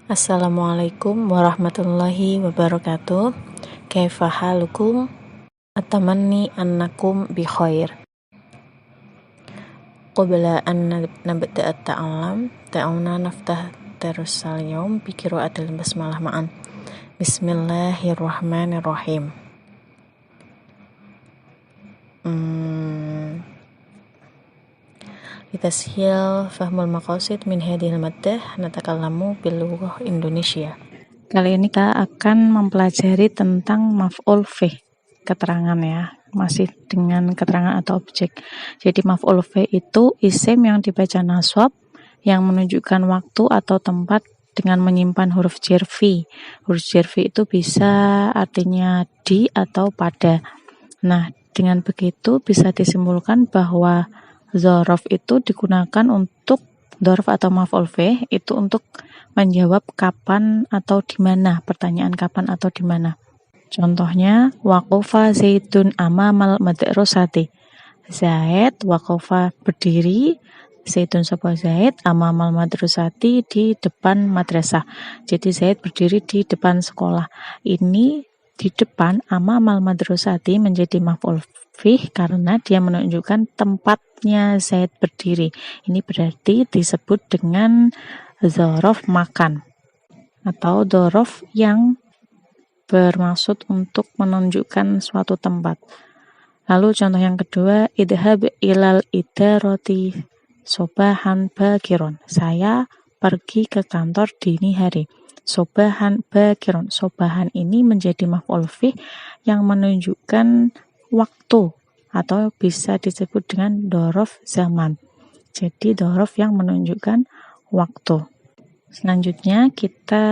Assalamualaikum warahmatullahi wabarakatuh. Kaifa halukum? Atamanni annakum bi khair. Qabla an nabda at-ta'allam, ta'awna naftah darussal yawm bi qira'atil basmalah ma'an. Bismillahirrahmanirrahim. Litashil fahmul maqasid min hadhil maddah natakallamu bil lughah Indonesia. Kali ini Kak akan mempelajari tentang maf'ul fih, keterangan ya, masih dengan keterangan atau objek. Jadi maf'ul fih itu isim yang dibaca nasab yang menunjukkan waktu atau tempat dengan menyimpan huruf jar fi. Huruf jar fi itu bisa artinya di atau pada. Nah, dengan begitu bisa disimpulkan bahwa dzaraf itu digunakan untuk dzaraf atau maf'ul fih itu untuk menjawab kapan atau di mana, pertanyaan kapan atau di mana. Contohnya, waqafa Zaidun amamal madrasati. Zaid waqafa berdiri, Zaidun sapa Zaid amamal madrasati di depan madrasah. Jadi Zaid berdiri di depan sekolah. Ini di depan amamal madrasati menjadi maf'ul fih karena dia menunjukkan tempatnya Zaid berdiri. Ini berarti disebut dengan dzaraf makan atau dzaraf yang bermaksud untuk menunjukkan suatu tempat. Lalu contoh yang kedua, idhab ilal idarati sobahan bakiron. Saya pergi ke kantor dini hari. Sobahan bakiron. Sobahan ini menjadi maf'ul fih yang menunjukkan waktu atau bisa disebut dengan dzaraf zaman. Jadi dzaraf yang menunjukkan waktu. Selanjutnya kita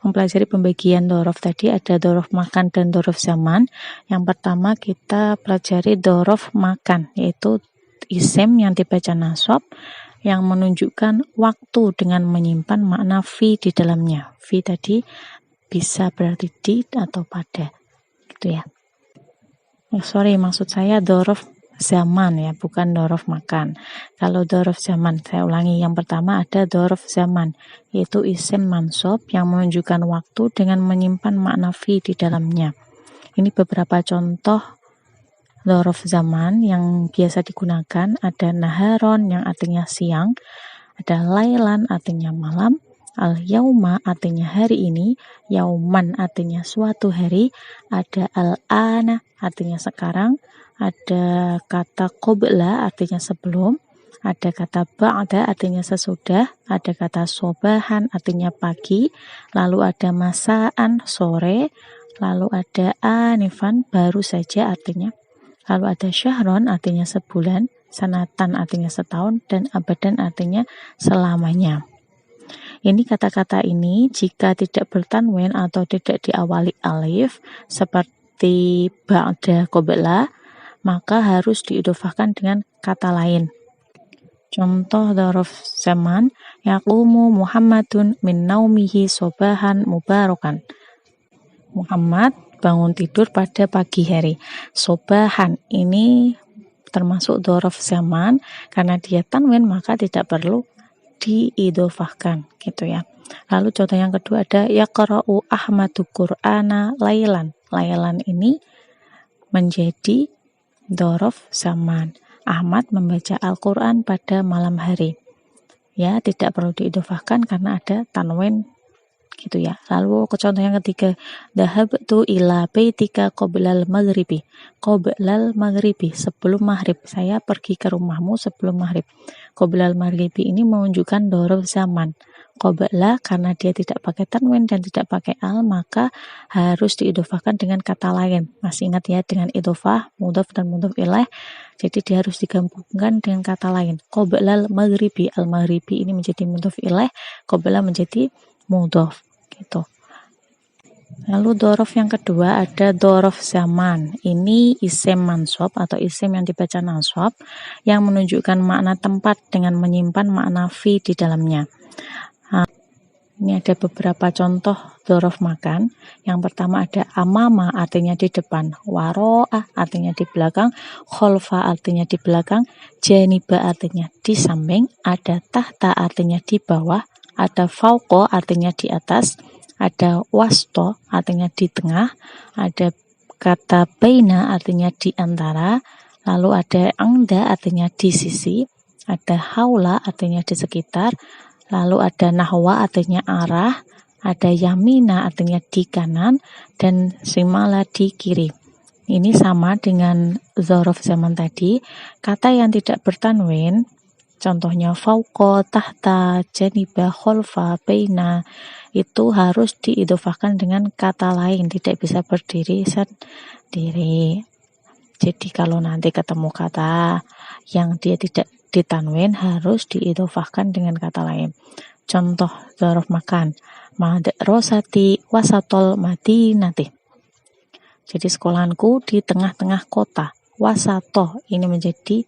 mempelajari pembagian dzaraf tadi, ada dzaraf makan dan dzaraf zaman. Yang pertama kita pelajari dzaraf makan, yaitu isim yang dibaca nasab yang menunjukkan waktu dengan menyimpan makna fi di dalamnya. Fi tadi bisa berarti di atau pada, gitu ya. Maksud saya dzaraf zaman ya, bukan dzaraf makan. Kalau dzaraf zaman, saya ulangi, yang pertama ada dzaraf zaman, yaitu isim mansub yang menunjukkan waktu dengan menyimpan makna fi di dalamnya. Ini beberapa contoh dzaraf zaman yang biasa digunakan. Ada naharon yang artinya siang, ada lailan artinya malam, al-yauma artinya hari ini, yauman artinya suatu hari, ada al-ana artinya sekarang, ada kata qabla artinya sebelum, ada kata ba'da artinya sesudah, ada kata sobahan artinya pagi, lalu ada masaan sore, lalu ada anifan baru saja artinya, lalu ada syahron artinya sebulan, sanatan artinya setahun, dan abadan artinya selamanya. Ini kata-kata ini jika tidak bertanwin atau tidak diawali alif seperti ba'da qabla, maka harus diidhofahkan dengan kata lain. Contoh dzaraf zaman, yaqumu Muhammadun min naumihi sobahan mubarakan. Muhammad bangun tidur pada pagi hari. Sobahan ini termasuk dzaraf zaman, karena dia tanwin maka tidak perlu diidhofahkan, gitu ya. Lalu contoh yang kedua ada yaqra'u Ahmadu Qur'ana lailan. Lailan ini menjadi dzaraf zaman. Ahmad membaca Al-Quran pada malam hari. Ya, tidak perlu diidhofahkan karena ada tanwin, gitu ya. Lalu contoh yang ketiga, dhahabtu ila baitika qoblal maghribi. Qoblal maghribi, sebelum maghrib. Saya pergi ke rumahmu sebelum maghrib. Qoblal maghribi ini menunjukkan dzaraf zaman. Qabla karena dia tidak pakai tanwin dan tidak pakai al, maka harus diidhofahkan dengan kata lain. Masih ingat ya, dengan idhofah, mudhaf dan mudhaf ilaih. Jadi dia harus digabungkan dengan kata lain. Qoblal maghribi, al-maghribi ini menjadi mudhaf ilaih, qabla menjadi mudhaf, gitu. Lalu dzaraf yang kedua ada dzaraf zaman. Ini isim mansub atau isim yang dibaca nasab yang menunjukkan makna tempat dengan menyimpan makna fi di dalamnya. Ini ada beberapa contoh dzaraf makan. Yang pertama ada amama artinya di depan, waro'ah artinya di belakang, kholfa artinya di belakang, janiba artinya di samping, ada tahta artinya di bawah, Ada fauqo artinya di atas, ada wasto artinya di tengah, ada kata baina artinya di antara, lalu ada angda artinya di sisi, ada haula artinya di sekitar, lalu ada nahwa artinya arah, ada yamina artinya di kanan, dan simala di kiri. Ini sama dengan dzaraf zaman tadi. Kata yang tidak bertanwin, contohnya fauqa, tahta, janibah, kholfa, baina, itu harus diidhofahkan dengan kata lain, tidak bisa berdiri sendiri. Jadi kalau nanti ketemu kata yang dia tidak ditanwin, harus diidhofahkan dengan kata lain. Contoh dzaraf makan, madrasati wasatol madinati. Jadi sekolahanku di tengah-tengah kota. Wasato ini menjadi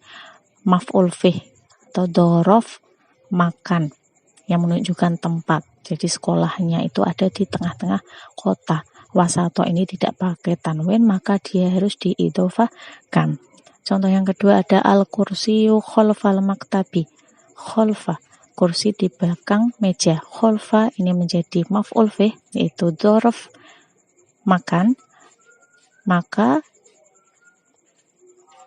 maf'ul fih atau dzaraf makan yang menunjukkan tempat. Jadi sekolahnya itu ada di tengah-tengah kota. Wasato ini tidak pakai tanwin, maka dia harus diidhofahkan. Contoh yang kedua ada al-kursiyu khalfal maktabi. Khalfa, kursi di belakang meja. Khalfa ini menjadi maf'ul fih, yaitu dzaraf makan, maka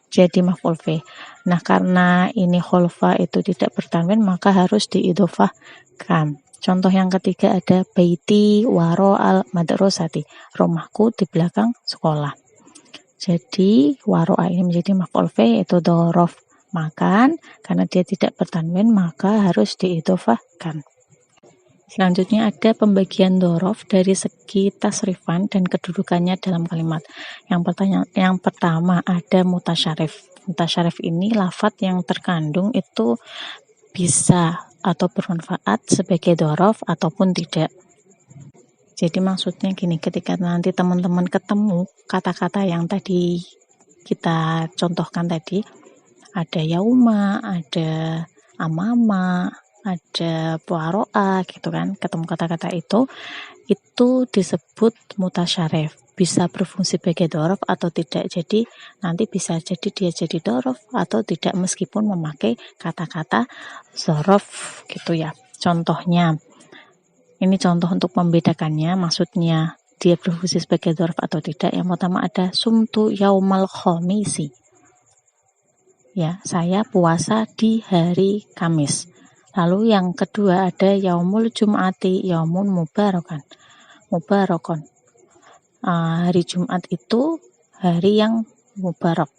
jadi maf'ul fih. Nah, karena ini khalfa itu tidak bertanwin, maka harus diidhofahkan. Contoh yang ketiga ada baiti waro al madrasati, rumahku di belakang sekolah. Jadi waro'a ini menjadi maf'ul fih, yaitu dzaraf makan, karena dia tidak bertanwin maka harus diidhofahkan. Selanjutnya ada pembagian dzaraf dari segi tasrifan dan kedudukannya dalam kalimat. Yang pertama ada mutasyarif. Mutasyarif ini lafadz yang terkandung itu bisa atau bermanfaat sebagai dzaraf ataupun tidak. Jadi maksudnya gini, ketika nanti teman-teman ketemu kata-kata yang tadi kita contohkan tadi, ada yauma, ada amama, ada puaroa gitu kan, ketemu kata-kata itu disebut mutasyarif, bisa berfungsi sebagai dzaraf atau tidak. Jadi nanti bisa jadi dia jadi dzaraf atau tidak meskipun memakai kata-kata dzaraf gitu ya. Contohnya, ini contoh untuk membedakannya, maksudnya dia berfungsi sebagai dzaraf atau tidak. Yang pertama ada sumtu yaumal khamisi. Ya, saya puasa di hari Kamis. Lalu yang kedua ada yaumul jum'ati, yaumun mubarakon. Hari Jumat itu hari yang mubarak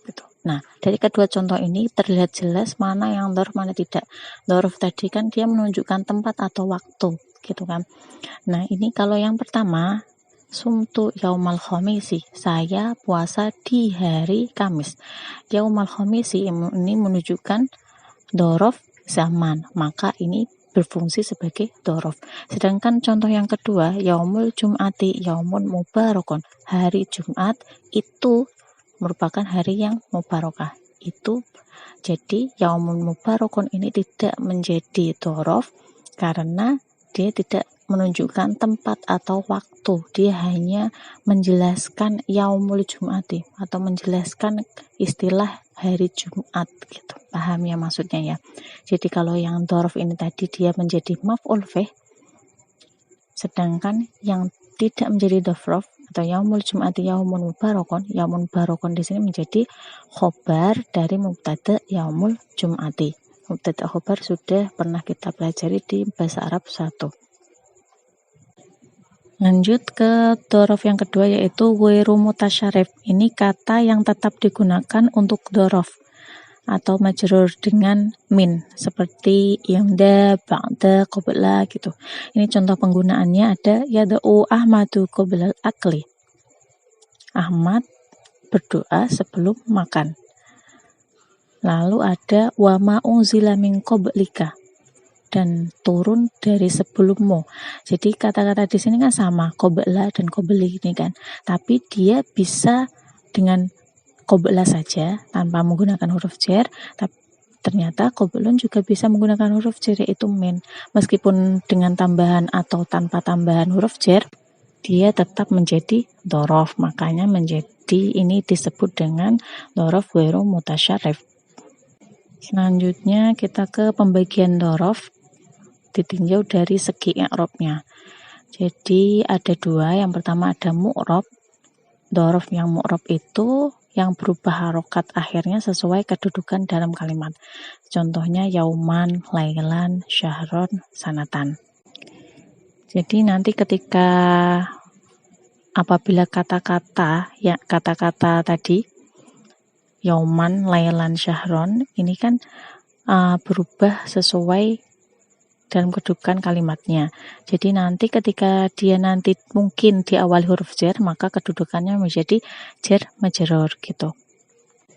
gitu. Nah, dari kedua contoh ini terlihat jelas mana yang dzaraf mana tidak. Dzaraf tadi kan dia menunjukkan tempat atau waktu gitu kan. Nah, ini kalau yang pertama sumtu yaumal khamisi, saya puasa di hari Kamis. Yaumal khamisi ini menunjukkan dzaraf zaman, maka ini berfungsi sebagai dzaraf. Sedangkan contoh yang kedua, yaumul jum'ati, yaumun mubarakon, hari Jumat itu merupakan hari yang mubarakah. Itu jadi yaumun mubarakon ini tidak menjadi dzaraf karena dia tidak menunjukkan tempat atau waktu. Dia hanya menjelaskan yaumul jum'ati atau menjelaskan istilah hari Jumat gitu. Paham ya maksudnya ya. Jadi kalau yang dzaraf ini tadi dia menjadi maf'ul fih, sedangkan yang tidak menjadi dzaraf atau yaumul jum'ati yaumun mubarakon di sini menjadi khobar dari mubtada yaumul jum'ati. Mubtada khobar sudah pernah kita pelajari di bahasa Arab 1. Lanjut ke dzaraf yang kedua yaitu ghairu mutasyarif. Ini kata yang tetap digunakan untuk dzaraf atau majrur dengan min seperti yamda, ba'da, qabla gitu. Ini contoh penggunaannya ada yad'u Ahmadu qablal akli. Ahmad berdoa sebelum makan. Lalu ada wa ma unzila min qablika, dan turun dari sebelummu. Jadi kata-kata di sini kan sama, qabla dan qabli ini kan. Tapi dia bisa dengan qabla saja tanpa menggunakan huruf jar, tapi ternyata qablun juga bisa menggunakan huruf jar yaitu min. Meskipun dengan tambahan atau tanpa tambahan huruf jar, dia tetap menjadi dzaraf. Makanya ini disebut dengan dzaraf ghairu mutasyarif. Selanjutnya kita ke pembagian dzaraf. ditinjau dari segi i'rabnya. Jadi ada dua, yang pertama ada mu'rab. Dhorof yang mu'rab itu yang berubah harokat akhirnya sesuai kedudukan dalam kalimat. Contohnya yauman, lailan, syahron, sanatan. Jadi nanti ketika apabila kata-kata tadi yauman, lailan, syahron ini kan berubah sesuai dalam kedudukan kalimatnya. Jadi nanti ketika dia nanti mungkin diawali huruf jar, maka kedudukannya menjadi jar majrur gitu.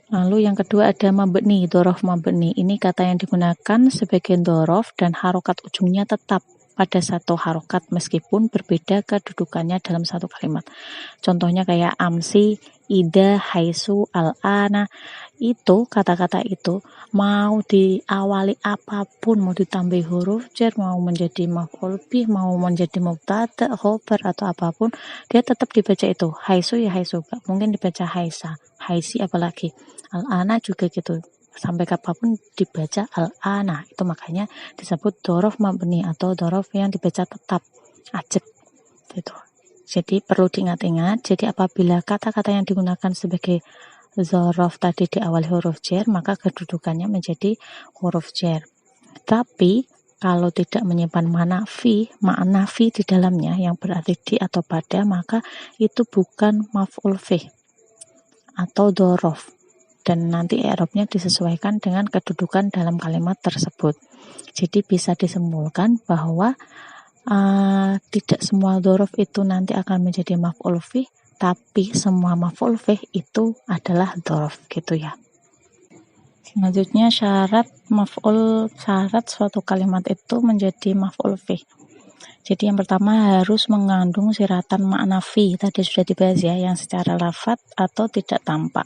Lalu yang kedua ada mabni, dhorof mabni. Ini kata yang digunakan sebagai dhorof dan harokat ujungnya tetap pada satu harokat meskipun berbeda kedudukannya dalam satu kalimat. Contohnya kayak amsi, ida, haisu, al-ana. Itu kata-kata itu mau diawali apapun, mau ditambah huruf jar, mau menjadi maf'ul bih, mau menjadi mubtada, khobar atau apapun, dia tetap dibaca itu. Haisu ya haisu, mungkin dibaca haisa, haisi apalagi. Al-ana juga gitu. Sampai kapanpun dibaca al-ana, itu makanya disebut dhorof mabni atau dhorof yang dibaca tetap ajek gitu. Jadi perlu diingat-ingat, jadi apabila kata-kata yang digunakan sebagai dhorof tadi di awal huruf jar, maka kedudukannya menjadi huruf jar. Tapi kalau tidak menyimpan makna fi di dalamnya yang berarti di atau pada, maka itu bukan maf'ul fih atau dhorof. Dan nanti i'rabnya disesuaikan dengan kedudukan dalam kalimat tersebut. Jadi bisa disimpulkan bahwa tidak semua dhorof itu nanti akan menjadi maf'ul fih, tapi semua maf'ul fih itu adalah dhorof gitu ya. Selanjutnya syarat suatu kalimat itu menjadi maf'ul fih. Jadi yang pertama harus mengandung siratan makna fi, tadi sudah dibahas ya, yang secara lafaz atau tidak tampak.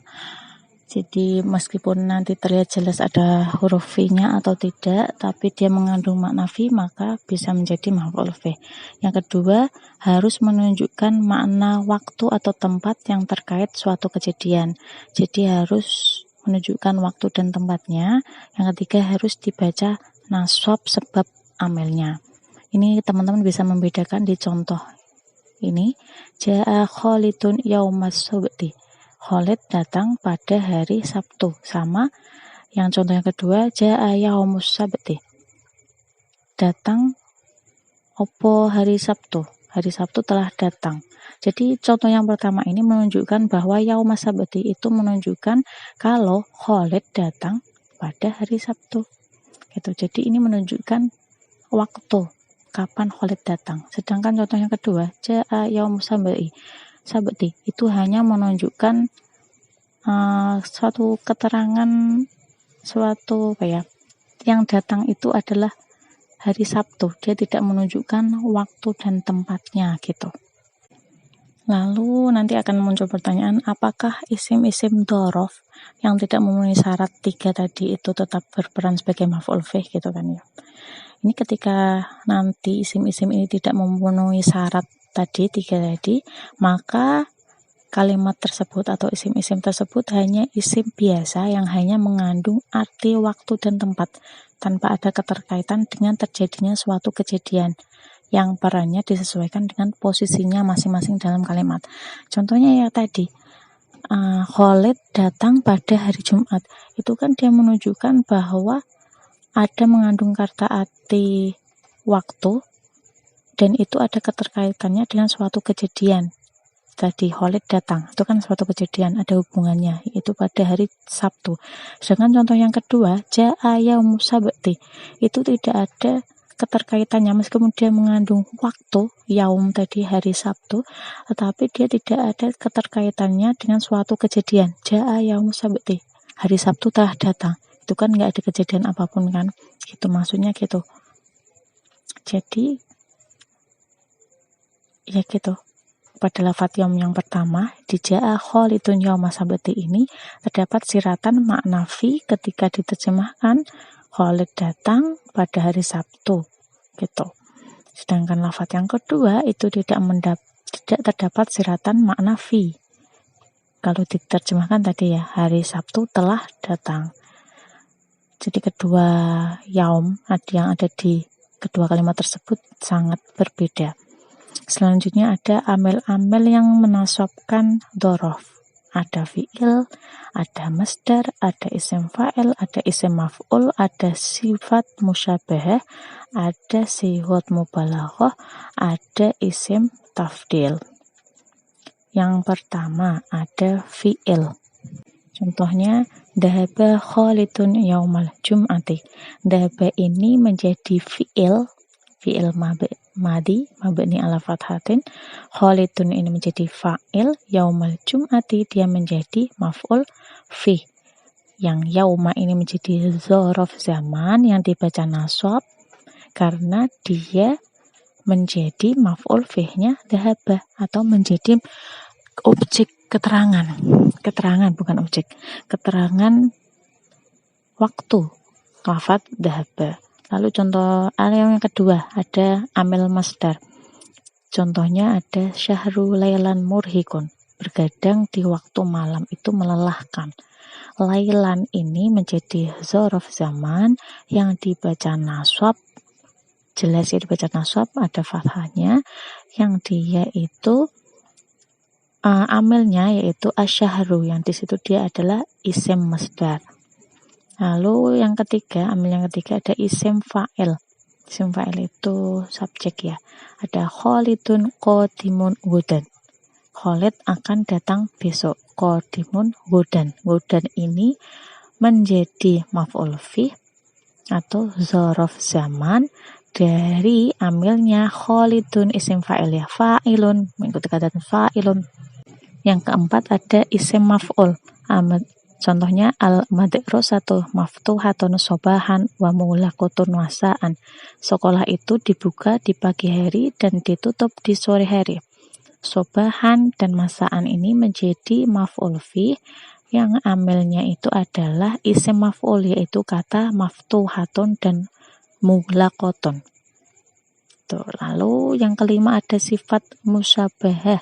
Jadi meskipun nanti terlihat jelas ada huruf fi-nya atau tidak, tapi dia mengandung makna fi, maka bisa menjadi maf'ul fih. Yang kedua, harus menunjukkan makna waktu atau tempat yang terkait suatu kejadian. Jadi harus menunjukkan waktu dan tempatnya. Yang ketiga, harus dibaca nasab sebab amelnya. Ini teman-teman bisa membedakan di contoh ini. Ja'a Khalidun yaumas sabti. Khalid datang pada hari Sabtu. Sama yang contoh yang kedua, ja'a yaumus sabti. Datang opo hari Sabtu. Hari Sabtu telah datang. Jadi contoh yang pertama ini menunjukkan bahwa yaumas sabti itu menunjukkan kalau Khalid datang pada hari Sabtu. Gitu. Jadi ini menunjukkan waktu kapan Khalid datang. Sedangkan contoh yang kedua, ja'a yaumus sabti itu hanya menunjukkan suatu keterangan, yang datang itu adalah hari Sabtu. Dia tidak menunjukkan waktu dan tempatnya gitu. Lalu nanti akan muncul pertanyaan, apakah isim-isim dhorof yang tidak memenuhi syarat 3 tadi itu tetap berperan sebagai maf'ul fih gitu kan ya. Ini ketika nanti isim-isim ini tidak memenuhi syarat tadi 3 tadi, maka kalimat tersebut atau isim-isim tersebut hanya isim biasa yang hanya mengandung arti waktu dan tempat tanpa ada keterkaitan dengan terjadinya suatu kejadian yang perannya disesuaikan dengan posisinya masing-masing dalam kalimat. Contohnya ya tadi, Khalid datang pada hari Jumat. Itu kan dia menunjukkan bahwa ada mengandung kata arti waktu dan itu ada keterkaitannya dengan suatu kejadian. Tadi Khalid datang, itu kan suatu kejadian, ada hubungannya, itu pada hari Sabtu. Sedangkan contoh yang kedua, ja'a yaumus sabti, itu tidak ada keterkaitannya, meskipun dia mengandung waktu, yaum tadi hari Sabtu, tetapi dia tidak ada keterkaitannya dengan suatu kejadian. Ja'a yaumus sabti, hari Sabtu telah datang, itu kan nggak ada kejadian apapun kan, gitu maksudnya gitu. Jadi ya gitu. Pada lafaz yaum yang pertama, di ja'a Khalidun yaumas sabti ini terdapat siratan makna fi ketika diterjemahkan Khalid datang pada hari Sabtu gitu. Sedangkan lafaz yang kedua itu tidak terdapat siratan makna fi. Kalau diterjemahkan tadi ya, hari Sabtu telah datang. Jadi kedua yaum yang ada di kedua kalimat tersebut sangat berbeda. Selanjutnya ada amil-amil yang menasabkan dhorof. Ada fi'il, ada masdar, ada isim fa'il, ada isim maf'ul, ada sifat musyabahah, ada sifat mubalaghah, ada isim tafdil. Yang pertama ada fi'il. Contohnya dhahaba Khalidun yaumal jum'ati. Dhahaba ini menjadi fi'il madi mabni ala fathatin. Khalidun ini menjadi fa'il, yaumal jum'ati dia menjadi maf'ul fi. Yang yauma ini menjadi dzaraf zaman yang dibaca nasab karena dia menjadi maf'ul fi-nya dhahaba atau menjadi objek keterangan bukan objek, keterangan waktu lafadz dhahaba. Lalu contoh yang kedua ada amil masdar. Contohnya ada syahru lailan murhikun, bergadang di waktu malam itu melelahkan. Lailan ini menjadi dzaraf zaman yang dibaca nasab, jelas ya dibaca nasab, ada fathahnya, yang dia itu amilnya yaitu asyahru, yang di situ dia adalah isim masdar. Lalu yang ketiga, amil yang ketiga ada isim fa'il. Isim fa'il itu subjek ya. Ada Khalidun qadimun gudan. Khalid akan datang besok. Qadimun gudan. Gudan ini menjadi maf'ul fi atau dzaraf zaman dari amilnya Khalidun isim fa'il ya. Fa'ilun, mengikuti kata fa'ilun. Yang keempat ada isim maf'ul. Contohnya al-madrasatu maftuhatun sobahan wa mulaqatun wasaan. Sekolah itu dibuka di pagi hari dan ditutup di sore hari. Sobahan dan masaan ini menjadi maf'ul fi yang amilnya itu adalah isim maf'ul, yaitu kata maftuhatun dan mulaqatun. Lalu yang kelima ada sifat musyabahah.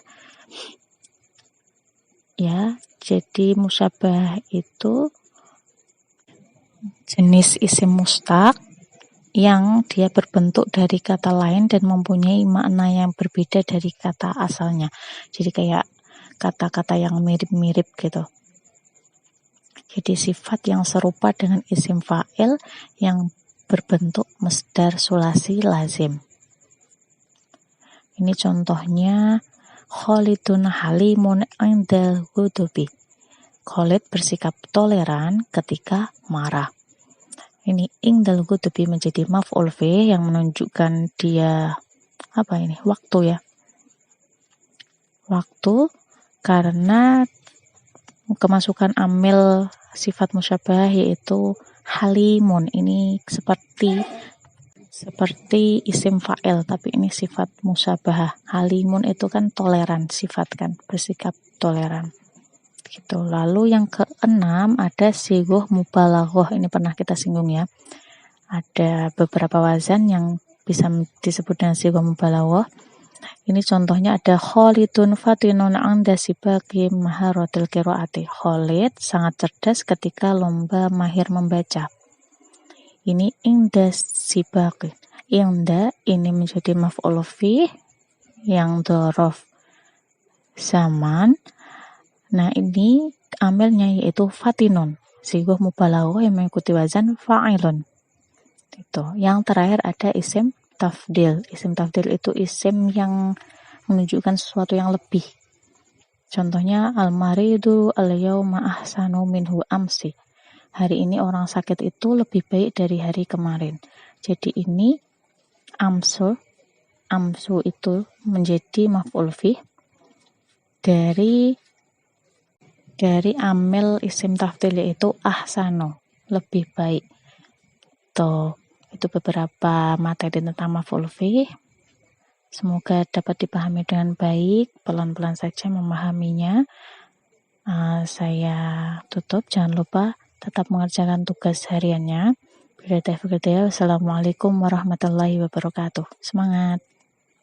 Ya, jadi musyabah itu jenis isim mustaq yang dia berbentuk dari kata lain dan mempunyai makna yang berbeda dari kata asalnya. Jadi kayak kata-kata yang mirip-mirip gitu. Jadi sifat yang serupa dengan isim fa'il yang berbentuk masdar sulasi lazim. Ini contohnya Khalidun halimun indal ghudubi. Khalid bersikap toleran ketika marah. Ini indal ghudubi menjadi maf'ul fi yang menunjukkan dia waktu ya. Waktu karena kemasukan amil sifat musyabah yaitu halimun. Ini seperti isim fa'il, tapi ini sifat musyabahah. Halimun itu kan toleran, sifat kan, bersikap toleran. Gitu. Lalu yang keenam ada sigoh mubalaghah. Ini pernah kita singgung ya. Ada beberapa wazan yang bisa disebut dengan sigoh mubalaghah. Ini contohnya ada Khalidun fatinun 'inda sibaqi maharatil qiraati. Khalid sangat cerdas ketika lomba mahir membaca. Ini inda sibaqi. Inda ini menjadi maf'ul fi yang dzaraf zaman. Nah, ini amilnya yaitu fatinun. Sigoh mubalaghah yang mengikuti wazan fa'ilun. Itu. Yang terakhir ada isim tafdil. Isim tafdil itu isim yang menunjukkan sesuatu yang lebih. Contohnya al-maridu al-yauma ahsanu minhu amsi. Hari ini orang sakit itu lebih baik dari hari kemarin. Jadi ini amsu itu menjadi maf'ul fi dari amil isim tafdil yaitu ahsanu, lebih baik. Itu beberapa materi tentang maf'ul fi. Semoga dapat dipahami dengan baik, pelan-pelan saja memahaminya. Saya tutup, jangan lupa tetap mengerjakan tugas hariannya. Wassalamualaikum warahmatullahi wabarakatuh. Semangat!